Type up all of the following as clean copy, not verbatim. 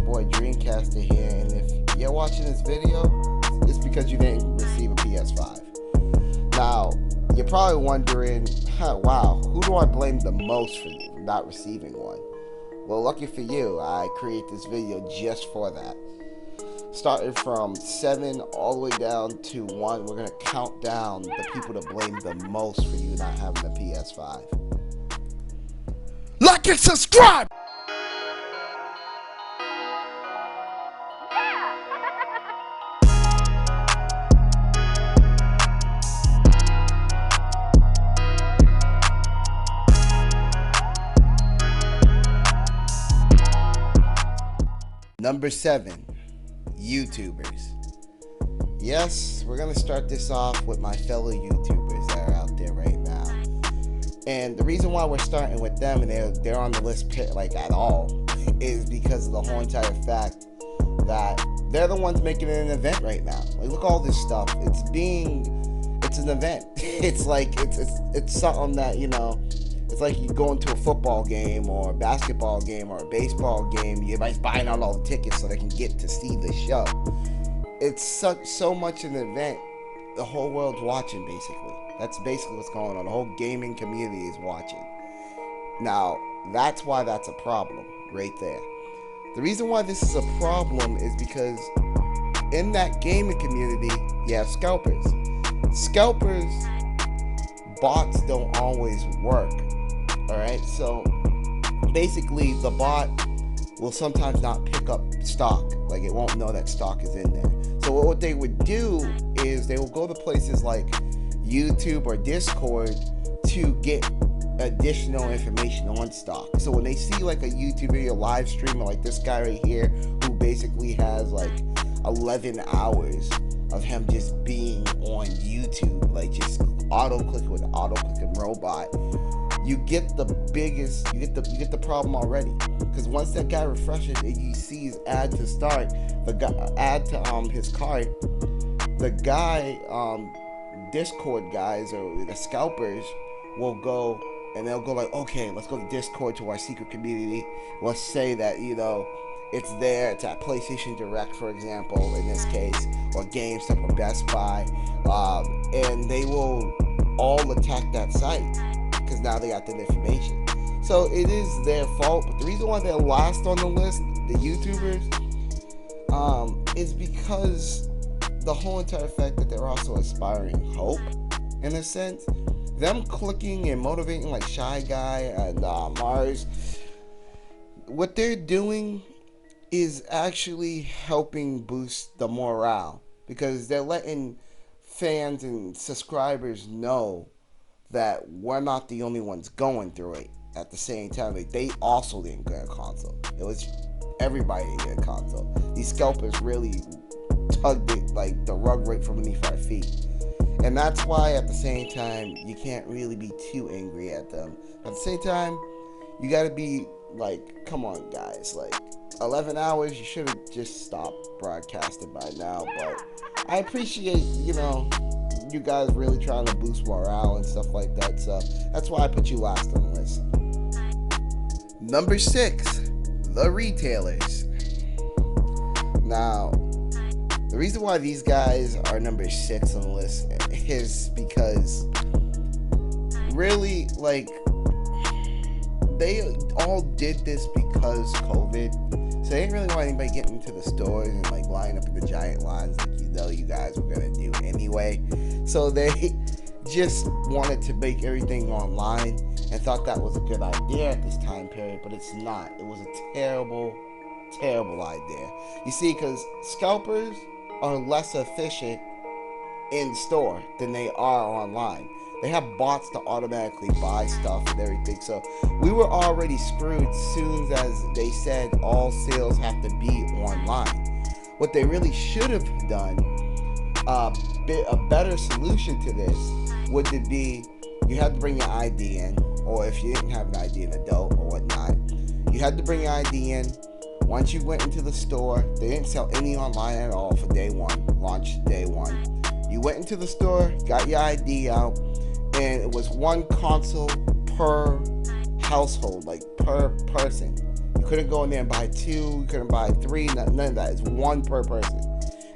boy DreamCaster here, and if you're watching this video, it's because you didn't receive a PS5. Now, you're probably wondering, wow, who do I blame the most for not receiving one? Well, lucky for you, I created this video just for that. Starting from 7 all the way down to 1, we're going to count down the people to blame the most for you not having a PS5. Like and subscribe! Number 7, YouTubers. Yes, we're gonna start this off with my fellow YouTubers that are out there right now. And the reason why we're starting with them and they're on the list like at all is because of the whole entire fact that they're the ones making it an event right now. Like, look at all this stuff. It's an event. It's like it's something that, you know, it's like you go into a football game or a basketball game or a baseball game. Everybody's buying out all the tickets so they can get to see the show. It's so much an event. The whole world's watching, basically. That's basically what's going on. The whole gaming community is watching. Now, that's why that's a problem right there. The reason why this is a problem is because in that gaming community, you have scalpers. Scalpers, bots don't always work. Alright, so basically the bot will sometimes not pick up stock. Like, it won't know that stock is in there. So what they would do is they will go to places like YouTube or Discord to get additional information on stock. So when they see like a YouTube video live streamer like this guy right here, who basically has like 11 hours of him just being on YouTube, like just auto-click with an auto-clicking robot, you get the problem already. Because once that guy refreshes and you see his ad to start, add to his cart, the guy, Discord guys or the scalpers will go and they'll go like, okay, let's go to Discord to our secret community. Let's say that, you know, it's there. It's at PlayStation Direct, for example, in this case, or GameStop or Best Buy, and they will all attack that site because now they got that information. So it is their fault, but the reason why they're last on the list, the YouTubers, is because the whole entire fact that they're also inspiring hope, in a sense. Them clicking and motivating like Shy Guy and Mars, what they're doing is actually helping boost the morale, because they're letting fans and subscribers know that we're not the only ones going through it. At the same time, like, they also didn't get a console. It was everybody didn't get a console. These scalpers really tugged it like the rug right from beneath our feet. And that's why at the same time, you can't really be too angry at them. At the same time, you gotta be like, come on guys, like 11 hours, you should have just stopped broadcasting by now. But I appreciate, you know, you guys really trying to boost morale and stuff like that. So that's why I put you last on the list. Number 6, the retailers. Now, the reason why these guys are number 6 on the list is because really, like, they all did this because COVID. So they didn't really want anybody getting into the stores and like lining up in the giant lines like, you know, you guys were gonna do anyway. So they just wanted to make everything online and thought that was a good idea at this time period, but it's not. It was a terrible, terrible idea. You see, because scalpers are less efficient in store than they are online. They have bots to automatically buy stuff and everything. So we were already screwed as soon as they said all sales have to be online. What they really should have done, a better solution to this would be, you had to bring your ID in, or if you didn't have an ID, an adult or whatnot, you had to bring your ID in. Once you went into the store, they didn't sell any online at all for day one, launch day one. You went into the store, got your ID out, and it was one console per household, like per person. You couldn't go in there and buy 2. You couldn't buy 3. None of that. It's 1 per person.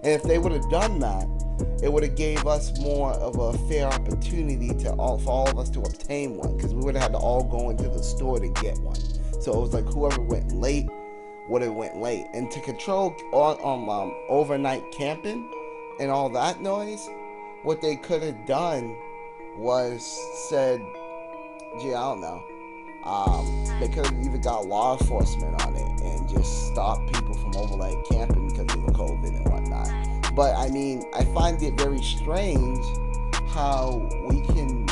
And if they would have done that, it would have gave us more of a fair opportunity for all of us to obtain one, because we would have had to all go into the store to get one. So it was like whoever went late would have went late. And to control overnight camping and all that noise, what they could have done was said, gee, I don't know. They could have either got law enforcement on it and just stopped people from overnight camping because of the COVID and whatnot. But I mean, I find it very strange how we can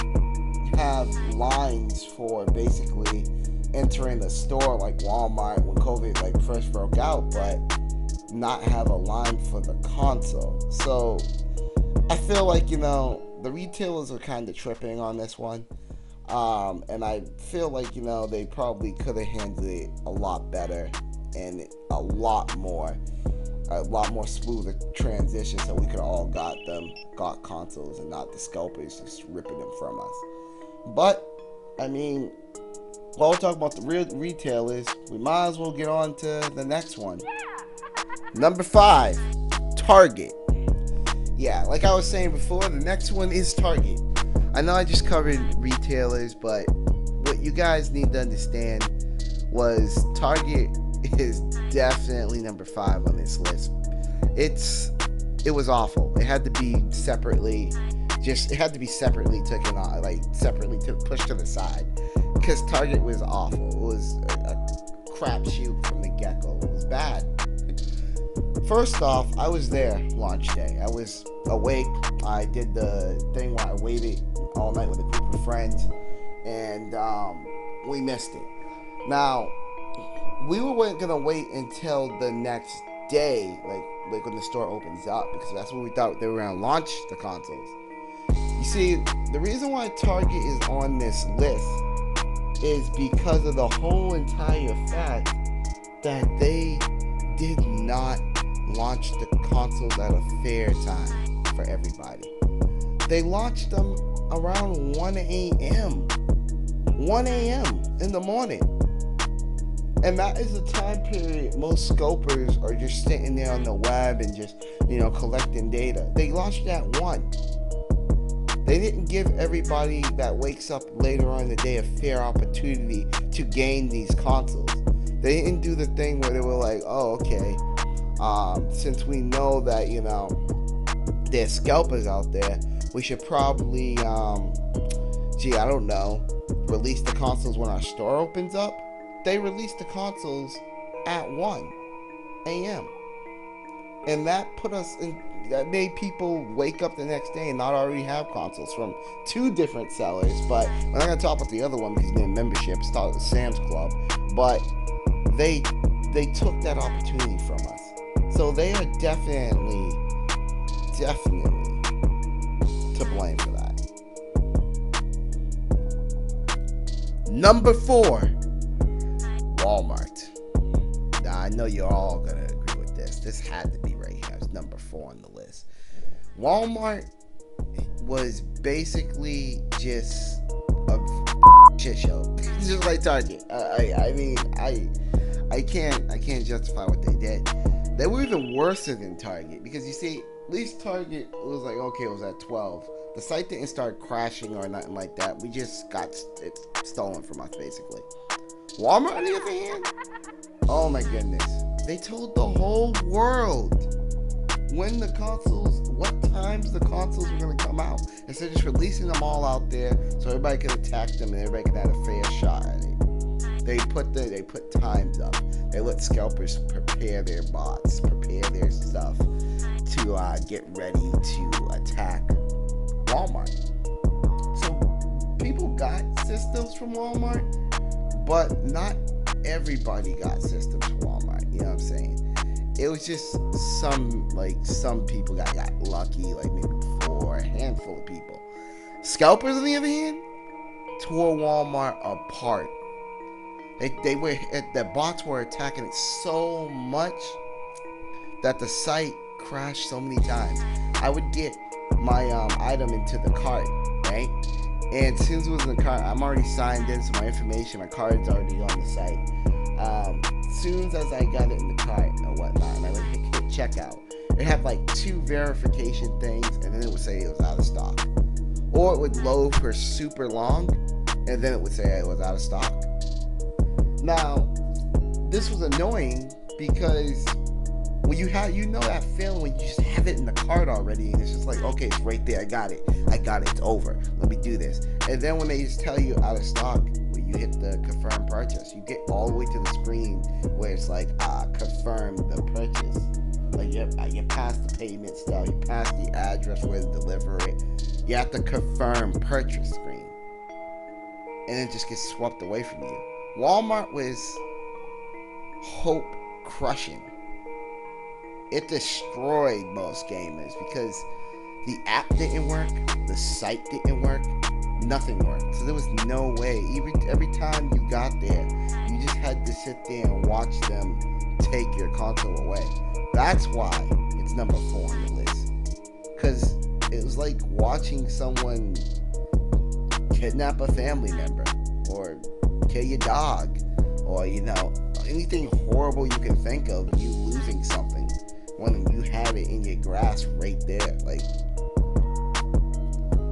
have lines for basically entering a store like Walmart when COVID like first broke out, but not have a line for the console. So I feel like, you know, the retailers are kind of tripping on this one. And I feel like, you know, they probably could have handled it a lot better and a lot more smoother transition, so we could all got consoles and not the scalpers just ripping them from us. But I mean, while we're talking about the real retailers, we might as well get on to the next one. Number 5, Target. Yeah, like I was saying before, the next one is Target. I know I just covered retailers, but what you guys need to understand was Target is definitely number 5 on this list. It was awful. It had to be separately taken on, like separately pushed to the side, because Target was awful. It was a crapshoot from the get-go. It was bad. First off, I was there launch day. I was awake. I did the thing where I waited all night with a group of friends, and we missed it. Now, we weren't gonna wait until the next day, like when the store opens up, because that's when we thought they were gonna launch the consoles. You see, the reason why Target is on this list is because of the whole entire fact that they did not launch the consoles at a fair time for everybody. They launched them around 1 a.m. 1 a.m. in the morning. And that is the time period most scalpers are just sitting there on the web and just, you know, collecting data. They launched at 1. They didn't give everybody that wakes up later on in the day a fair opportunity to gain these consoles. They didn't do the thing where they were like, oh, okay, since we know that, you know, there's scalpers out there, we should probably, I don't know, release the consoles when our store opens up. They released the consoles at 1 a.m. And that made people wake up the next day and not already have consoles from 2 different sellers. But we're not going to talk about the other one because they're membership, started with Sam's Club. But they took that opportunity from us. So they are definitely to blame for that. Number 4, Walmart. Now, I know you're all going to agree with this. This had to be right here. It's number 4 on the list. Walmart was basically just a shit show. Just like Target. I mean, I can't justify what they did. They were even worse than Target, because you see, at least Target was like, okay, it was at 12. The site didn't start crashing or nothing like that. We just got it stolen from us, basically. Walmart, on the other hand, oh my goodness, they told the whole world what times the consoles were going to come out, instead of just releasing them all out there so everybody could attack them and everybody could have a fair shot at it. They put times up. They let scalpers prepare their bots, prepare their stuff to get ready to attack Walmart. So people got systems from Walmart, but not everybody got systems from Walmart. You know what I'm saying? It was just some people got lucky, like maybe 4, a handful of people. Scalpers, on the other hand, tore Walmart apart. The bots were attacking it so much that the site crashed so many times. I would get my item into the cart, right? And as soon as it was in the cart, I'm already signed in, so my card's already on the site. soon as I got it in the cart or whatnot, and I would hit checkout, it had like 2 verification things, and then it would say it was out of stock. Or it would load for super long, and then it would say it was out of stock. Now, this was annoying because when you know that feeling when you just have it in the cart already, and it's just like, okay, it's right there, I got it, it's over, let me do this. And then when they just tell you out of stock, when you hit the confirm purchase, you get all the way to the screen where it's like, confirm the purchase. Like you passed the payment stuff, you passed the address where to deliver it, you have to confirm purchase screen, and it just gets swept away from you. Walmart was hope crushing. It destroyed most gamers because the app didn't work, the site didn't work, nothing worked. So there was no way. Even every time you got there, you just had to sit there and watch them take your console away. That's why it's number 4 on the list. Because it was like watching someone kidnap a family member, or kill your dog, or anything horrible you can think of, you losing something when you had it in your grasp right there. Like,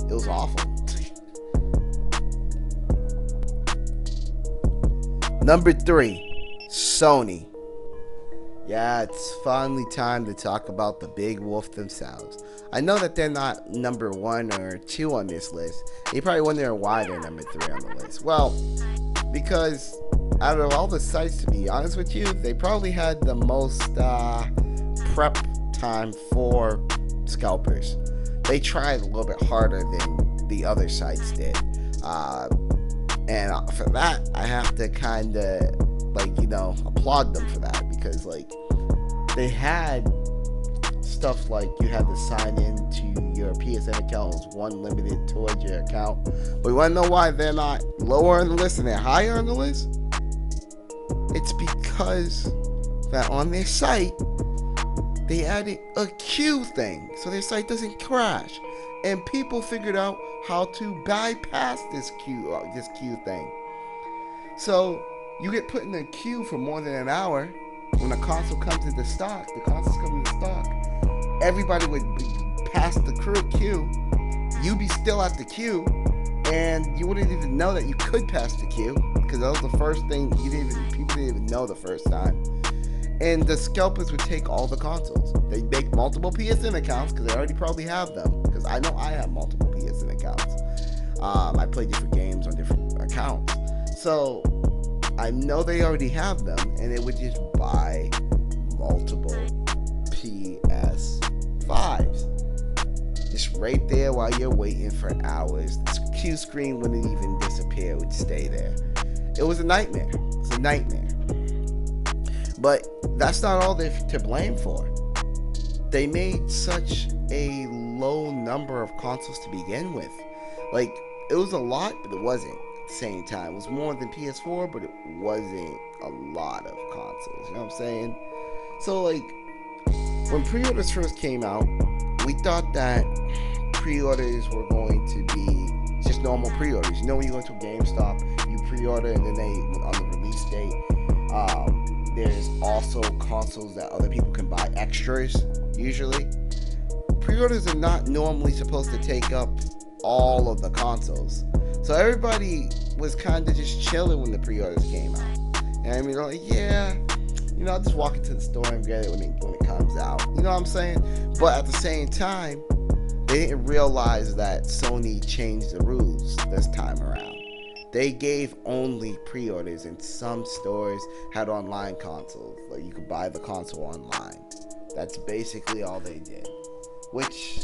it was awful. Number 3, Sony. Yeah, it's finally time to talk about the big wolf themselves. I know that they're not number 1 or 2 on this list. You probably wonder why they're number 3 on the list. Well, because out of all the sites, to be honest with you, they probably had the most prep time for scalpers. They tried a little bit harder than the other sites did. And for that, I have to kind of, applaud them for that, because, they had stuff like you had to sign into your PSN account. It was one limited towards your account. But you want to know why they're not lower on the list and they're higher on the list? It's because that on their site, they added a queue thing, so their site doesn't crash. And people figured out how to bypass this queue thing. So you get put in a queue for more than an hour. When a console comes into stock, everybody would pass the queue. You'd be still at the queue, and you wouldn't even know that you could pass the queue, because that was the first thing people didn't even know the first time. And the scalpers would take all the consoles. They'd make multiple PSN accounts, because they already probably have them, because I know I have multiple PSN accounts. I play different games on different accounts. So I know they already have them, and they would just buy multiple PS5s. Just right there while you're waiting for hours. The queue screen wouldn't even disappear, it would stay there. It was a nightmare. It's a nightmare. But that's not all they're to blame for. They made such a low number of consoles to begin with. It was a lot, but it wasn't. Same time, it was more than PS4, but it wasn't a lot of consoles, you know what I'm saying? So when pre-orders first came out, we thought that pre-orders were going to be just normal pre-orders. You know, when you go to a GameStop, you pre-order, and then on the release date, there's also consoles that other people can buy, extras usually. Pre-orders are not normally supposed to take up all of the consoles. So everybody was kind of just chilling when the pre-orders came out. And I mean, I'll just walk into the store and get it when it comes out. You know what I'm saying? But at the same time, they didn't realize that Sony changed the rules this time around. They gave only pre-orders, and some stores had online consoles. You could buy the console online. That's basically all they did. Which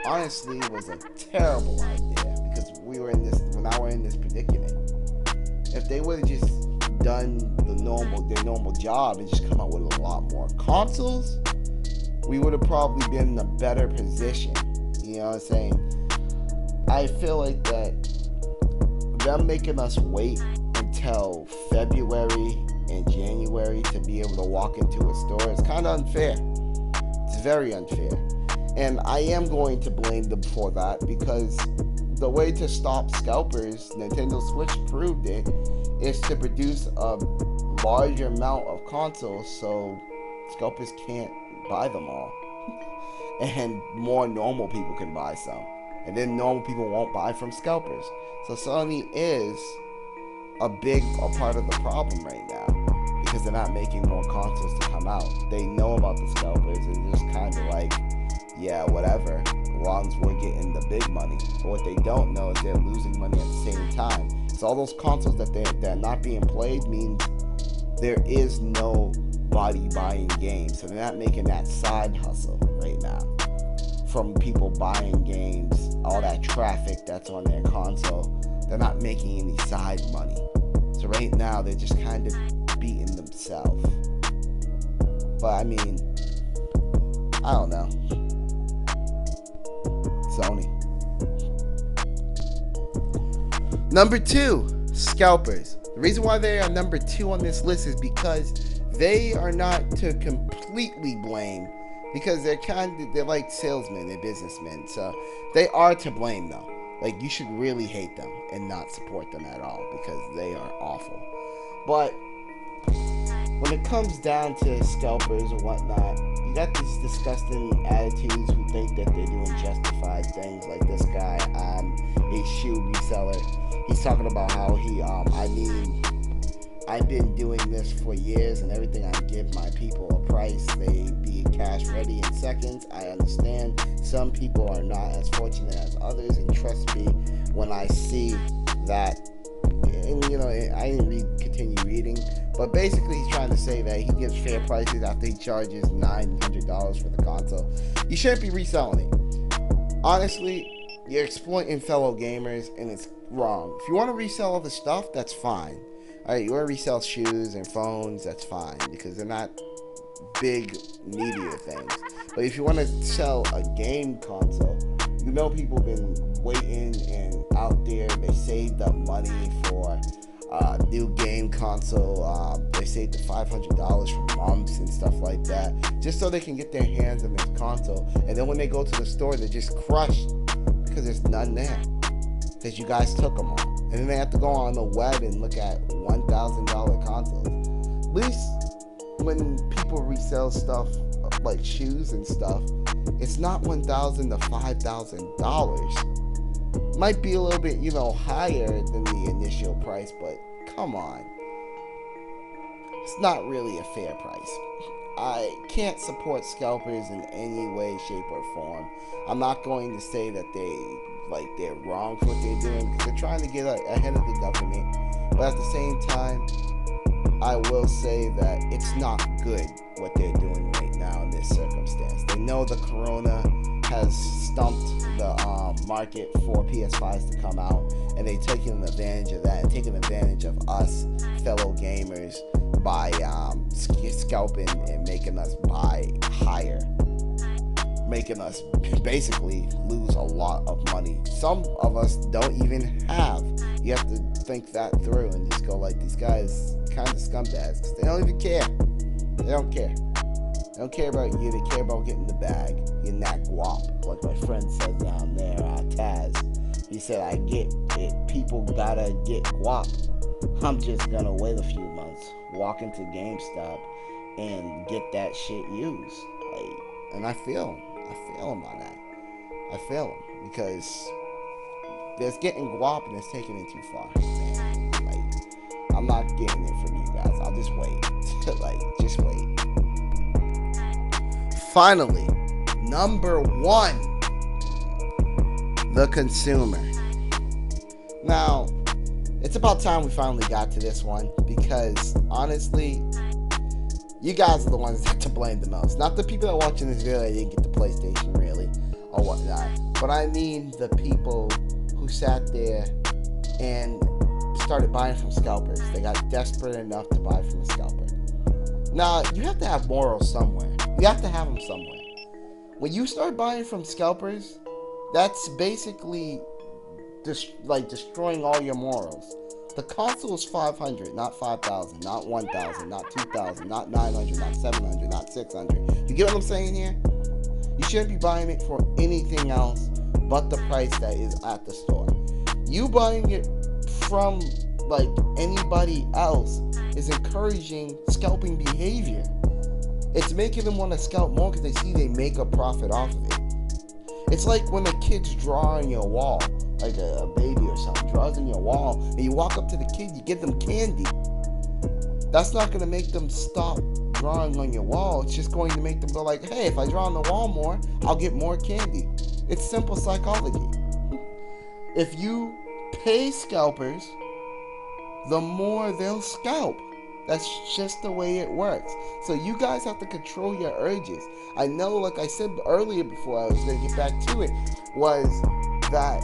honestly was a terrible idea, because we're in this predicament. If they would have just done their normal job and just come out with a lot more consoles, we would have probably been in a better position. You know what I'm saying? I feel like that them making us wait until February and January to be able to walk into a store is kind of unfair. It's very unfair. And I am going to blame them for that, because the way to stop scalpers, Nintendo Switch proved it, is to produce a larger amount of consoles, so scalpers can't buy them all. And more normal people can buy some. And then normal people won't buy from scalpers. So Sony is a part of the problem right now, because they're not making more consoles to come out. They know about the scalpers, and just kind of like, yeah, whatever, as long as we're getting the big money. But what they don't know is they're losing money at the same time. So all those consoles that they're not being played means there is nobody buying games. So they're not making that side hustle right now from people buying games, all that traffic that's on their console. They're not making any side money. So right now they're just kind of beating themselves. But I mean, I don't know. Sony. Number 2, scalpers. The reason why they are number 2 on this list is because they are not to completely blame, because they're like salesmen, they're businessmen. So they are to blame though. Like, you should really hate them and not support them at all, because they are awful. But when it comes down to scalpers or whatnot, you got these disgusting attitudes who think that they're doing justified things. Like this guy, a shoe reseller. He's talking about how I've been doing this for years, and everything I give my people a price, they be cash ready in seconds. I understand some people are not as fortunate as others, and trust me when I see that. And I didn't continue reading, but basically he's trying to say that he gives fair prices after he charges $900 for the console. You shouldn't be reselling it. Honestly, you're exploiting fellow gamers, and it's wrong. If you want to resell other stuff, that's fine. Alright, you want to resell shoes and phones, that's fine, because they're not big media things. But if you want to sell a game console, people have been waiting and out there. They saved up money for a new game console. They saved the $500 for months and stuff like that, just so they can get their hands on this console. And then when they go to the store, they're just crushed because there's none there, because you guys took them all. And then they have to go on the web and look at $1,000 consoles. At least when people resell stuff like shoes and stuff, it's not $1,000 to $5,000. Might be a little bit, higher than the initial price, but come on. It's not really a fair price. I can't support scalpers in any way, shape, or form. I'm not going to say that they're wrong for what they're doing, because they're trying to get ahead of the government. But at the same time, I will say that it's not good what they're doing right now in this circumstance. They know the corona has stumped the market for PS5s to come out, and they've taken advantage of that and taken advantage of us fellow gamers by scalping and making us buy higher, making us basically lose a lot of money. Some of us don't even have. You have to think that through and just go like, these guys kind of scumbags, because they don't even care. They don't care. They don't care about you. They care about getting the bag, getting that guap. Like my friend said down there, Taz. He said, I get it. People gotta get guap. I'm just gonna wait a few months, walk into GameStop, and get that shit used. And I feel him on that. I feel him, because there's getting guap and it's taking it too far. Man, I'm not getting it from you guys. I'll just wait. Just wait. Finally, number 1, the consumer. Now, it's about time we finally got to this one, because honestly, you guys are the ones that to blame the most. Not the people that are watching this video that didn't get the PlayStation, really, or whatnot. But I mean the people who sat there and started buying from scalpers. They got desperate enough to buy from a scalper. Now, you have to have morals somewhere. You have to have them somewhere. When you start buying from scalpers, that's basically destroying all your morals. The console is $500, not $5,000, not $1,000, not $2,000, not $900, not $700, not $600. You get what I'm saying here? You shouldn't be buying it for anything else but the price that is at the store. You buying it from like anybody else, is encouraging scalping behavior. It's making them want to scalp more because they see they make a profit off of it. It's like when a kid's drawing your wall, like a baby or something draws in your wall, and you walk up to the kid, you give them candy. That's not going to make them stop drawing on your wall. It's just going to make them go like, hey, if I draw on the wall more, I'll get more candy. It's simple psychology. If you pay scalpers, the more they'll scalp. That's just the way it works. So you guys have to control your urges. I know, like I said earlier before I was going to get back to it, was that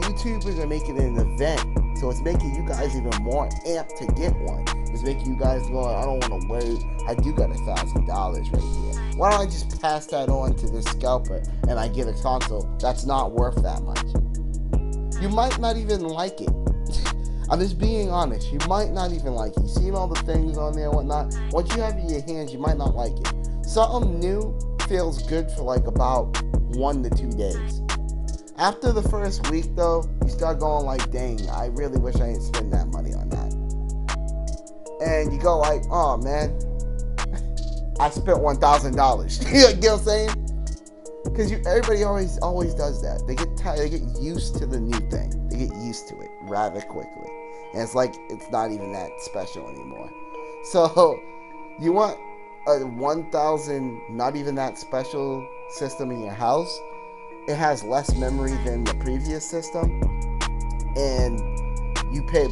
YouTubers are making it an event. So it's making you guys even more amped to get one. It's making you guys go, I don't want to wait. I do got $1,000 right here. Why don't I just pass that on to this scalper and I get a console that's not worth that much? You might not even like it. I'm just being honest. You might not even like it. You've seen all the things on there and whatnot. Once you have it in your hands, you might not like it. Something new feels good for like about 1 to 2 days. After the first week, though, you start going like, dang, I really wish I didn't spend that money on that. And you go like, oh, man, I spent $1,000. You know what I'm saying? Because everybody always does that. They get tired. They get used to the new thing. They get used to it rather quickly. And it's like it's not even that special anymore. So you want a 1,000 not even that special system in your house. It has less memory than the previous system, and you paid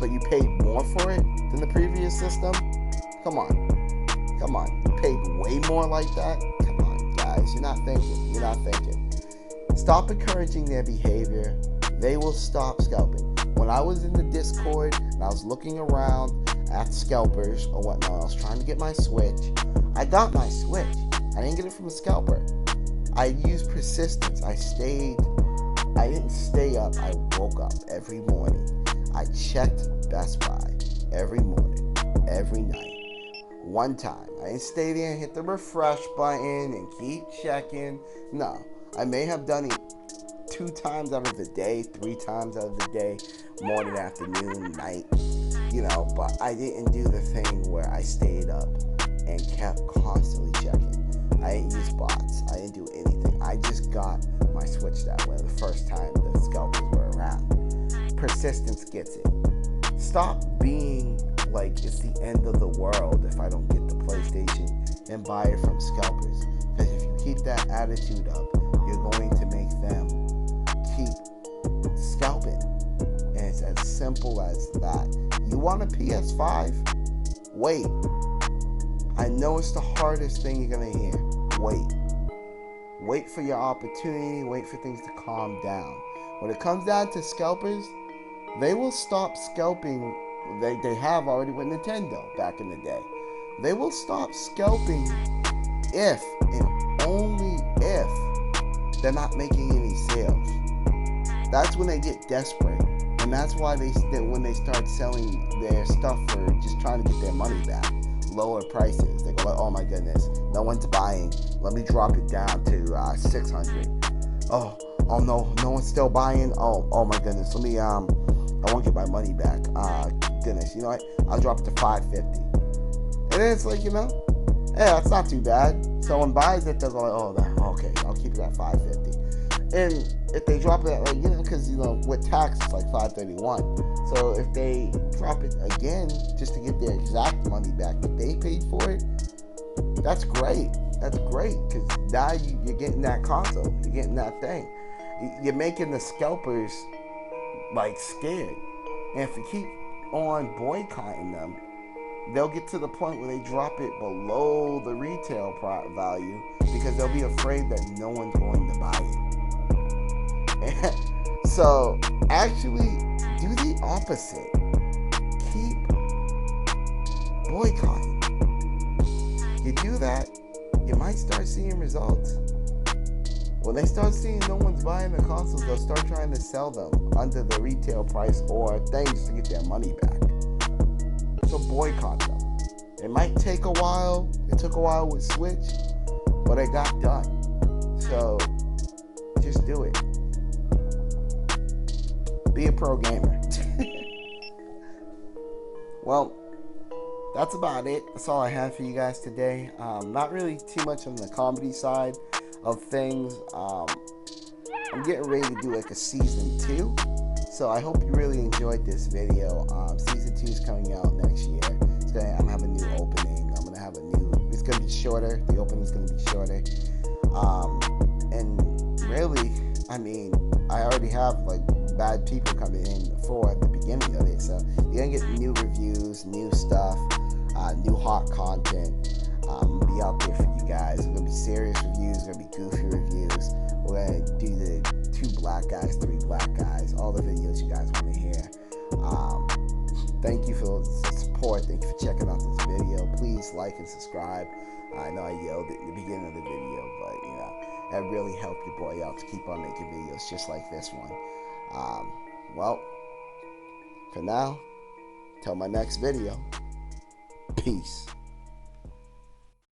more for it than the previous system. Come on, you paid way more like that. Come on, guys, you're not thinking. Stop encouraging their behavior. They will stop scalping. When I was in the Discord and I was looking around at scalpers or whatnot, I was trying to get my Switch. I got my Switch. I didn't get it from a scalper. I used persistence. I didn't stay up. I woke up every morning. I checked Best Buy every morning, every night. One time. I didn't stay there and hit the refresh button and keep checking. No. I may have done it 2 times out of the day, 3 times out of the day, morning, afternoon, night, but I didn't do the thing where I stayed up and kept constantly checking. I didn't use bots. I didn't do anything. I just got my Switch that way the first time the scalpers were around. Persistence gets it. Stop being like it's the end of the world if I don't get the PlayStation and buy it from scalpers. Because if you keep that attitude up, you're going to make them keep scalping. And it's as simple as that. You want a PS5? Wait. I know it's the hardest thing you're going to hear. Wait for your opportunity. Wait for things to calm down. When it comes down to scalpers, they will stop scalping. They have already with Nintendo back in the day. They will stop scalping if and only if they're not making any sales. That's when they get desperate. And that's why when they start selling their stuff for just trying to get their money back. Lower prices. They go like, oh my goodness, no one's buying. Let me drop it down to 600. Oh no one's still buying. Oh my goodness. Let me I won't get my money back. Goodness, you know what? I'll drop it to 550. And then it's like, yeah, that's not too bad. Someone buys it, they'll go like, okay, I'll keep it at 550. And if they drop it at because with tax it's like 531. So if they drop it again just to get their exact money back that they paid for it, that's great. That's great because now you're getting that console, you're getting that thing. You're making the scalpers like scared, and if you keep on boycotting them, they'll get to the point where they drop it below the retail value because they'll be afraid that no one's going to buy it. So actually do the opposite. Keep boycotting. You do that, you might start seeing results. When they start seeing no one's buying the consoles, they'll start trying to sell them under the retail price or things to get their money back. So boycott them. It might take a while. It took a while with Switch, but it got done. So just do it. Be a pro gamer. Well, that's about it. That's all I have for you guys today. Not really too much on the comedy side of things. I'm getting ready to do like a season 2. So I hope you really enjoyed this video. Season 2 is coming out next year. I'm gonna have a new opening. It's gonna be shorter. The opening is gonna be shorter. And really, I mean, I already have like bad people coming in for the beginning of it. So you're gonna get new reviews, new stuff, new hot content. Be out there for you guys. It's gonna be serious reviews. It's gonna be goofy reviews. We're gonna do the 2 black guys, 3 black guys, all the videos you guys want to hear. Thank you for the support. Thank you for checking out this video. Please like and subscribe. I know I yelled at the beginning of the video, but you know, that really helped your boy out to keep on making videos just like this one. Well, for now, till my next video, peace.